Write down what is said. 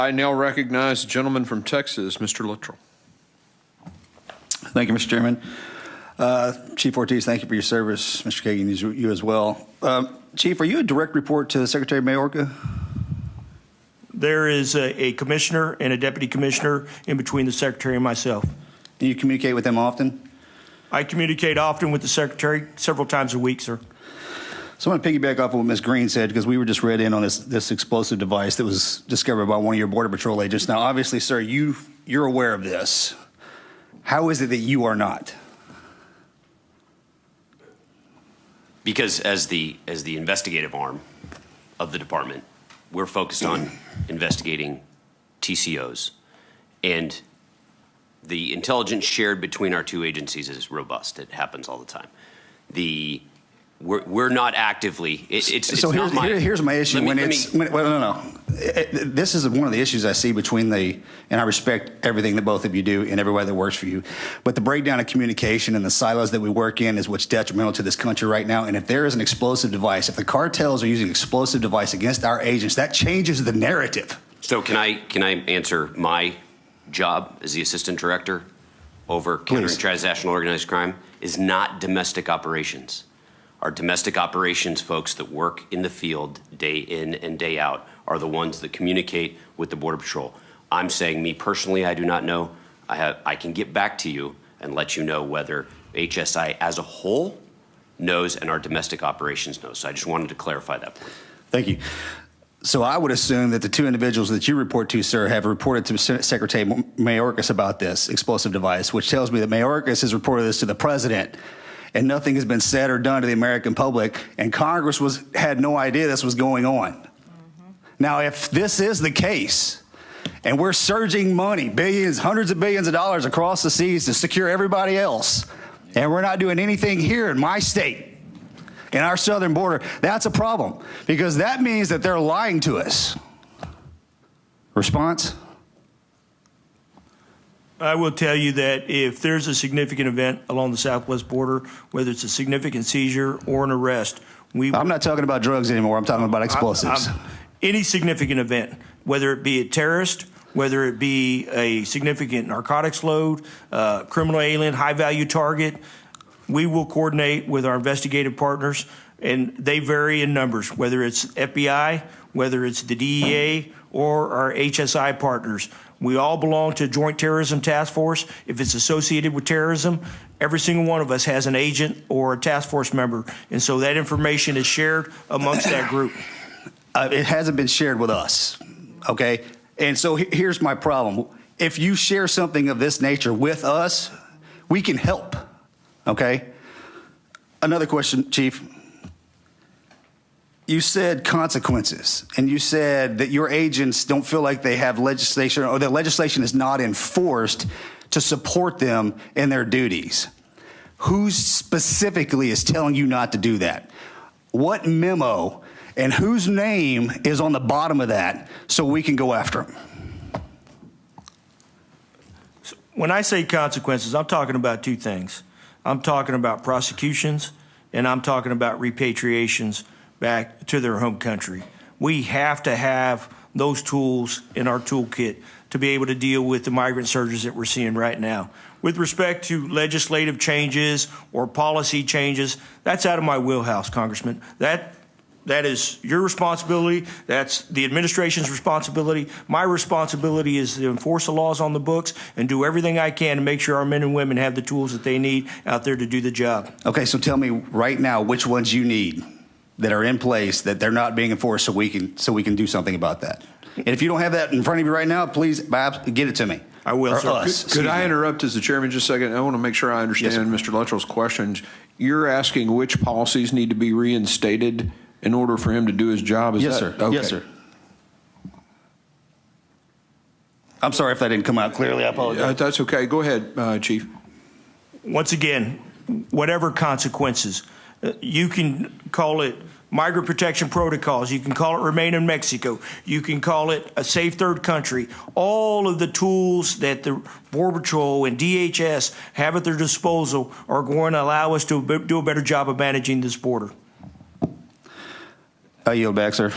I now recognize the gentleman from Texas, Mr. Luttrell. Thank you, Mr. Chairman. Chief Ortiz, thank you for your service. Mr. Kagan, you as well. Chief, are you a direct report to Secretary Mayorkas? There is a commissioner and a deputy commissioner in between the secretary and myself. Do you communicate with them often? I communicate often with the secretary, several times a week, sir. So I want to piggyback off of what Ms. Green said, because we were just read in on this explosive device that was discovered by one of your Border Patrol agents. Now, obviously, sir, you're aware of this. How is it that you are not? Because as the investigative arm of the department, we're focused on investigating TCOs, and the intelligence shared between our two agencies is robust. It happens all the time. We're not actively. Here's my issue. This is one of the issues I see between and I respect everything that both of you do and everybody that works for you, but the breakdown of communication and the silos that we work in is what's detrimental to this country right now. And if there is an explosive device, if the cartels are using an explosive device against our agents, that changes the narrative. So can I answer my job as the assistant director over countering transnational organized crime is not domestic operations. Our domestic operations folks that work in the field day in and day out are the ones that communicate with the Border Patrol. I'm saying, me personally, I do not know. I can get back to you and let you know whether HSI as a whole knows and our domestic operations knows. So I just wanted to clarify that point. Thank you. So I would assume that the two individuals that you report to, sir, have reported to Secretary Mayorkas about this explosive device, which tells me that Mayorkas has reported this to the president, and nothing has been said or done to the American public, and Congress had no idea this was going on. Now, if this is the case, and we're surging money, billions, hundreds of billions of dollars across the seas to secure everybody else, and we're not doing anything here in my state, in our southern border, that's a problem, because that means that they're lying to us. Response? I will tell you that if there's a significant event along the southwest border, whether it's a significant seizure or an arrest, I'm not talking about drugs anymore. I'm talking about explosives. Any significant event, whether it be a terrorist, whether it be a significant narcotics load, criminal alien, high-value target, we will coordinate with our investigative partners, and they vary in numbers, whether it's FBI, whether it's the DEA, or our HSI partners. We all belong to Joint Terrorism Task Force. If it's associated with terrorism, every single one of us has an agent or a task force member, and so that information is shared amongst that group. It hasn't been shared with us, okay? And so here's my problem. If you share something of this nature with us, we can help, okay? Another question, Chief. You said consequences, and you said that your agents don't feel like they have legislation, or that legislation is not enforced to support them in their duties. Who specifically is telling you not to do that? What memo and whose name is on the bottom of that so we can go after them? When I say consequences, I'm talking about two things. I'm talking about prosecutions, and I'm talking about repatriations back to their home country. We have to have those tools in our toolkit to be able to deal with the migrant surges that we're seeing right now. With respect to legislative changes or policy changes, that's out of my wheelhouse, Congressman. That is your responsibility. That's the administration's responsibility. My responsibility is to enforce the laws on the books and do everything I can to make sure our men and women have the tools that they need out there to do the job. Okay, so tell me right now which ones you need that are in place that they're not being enforced so we can do something about that. And if you don't have that in front of you right now, please, Bob, get it to me. I will, sir. Could I interrupt as the chairman just a second? I want to make sure I understand Mr. Luttrell's questions. You're asking which policies need to be reinstated in order for him to do his job? Yes, sir. Okay. Yes, sir. I'm sorry if that didn't come out clearly. I apologize. That's okay. Go ahead, Chief. Once again, whatever consequences, you can call it migrant protection protocols. You can call it Remain in Mexico. You can call it a safe third country. All of the tools that the Border Patrol and DHS have at their disposal are going to allow us to do a better job of managing this border. I yield back, sir.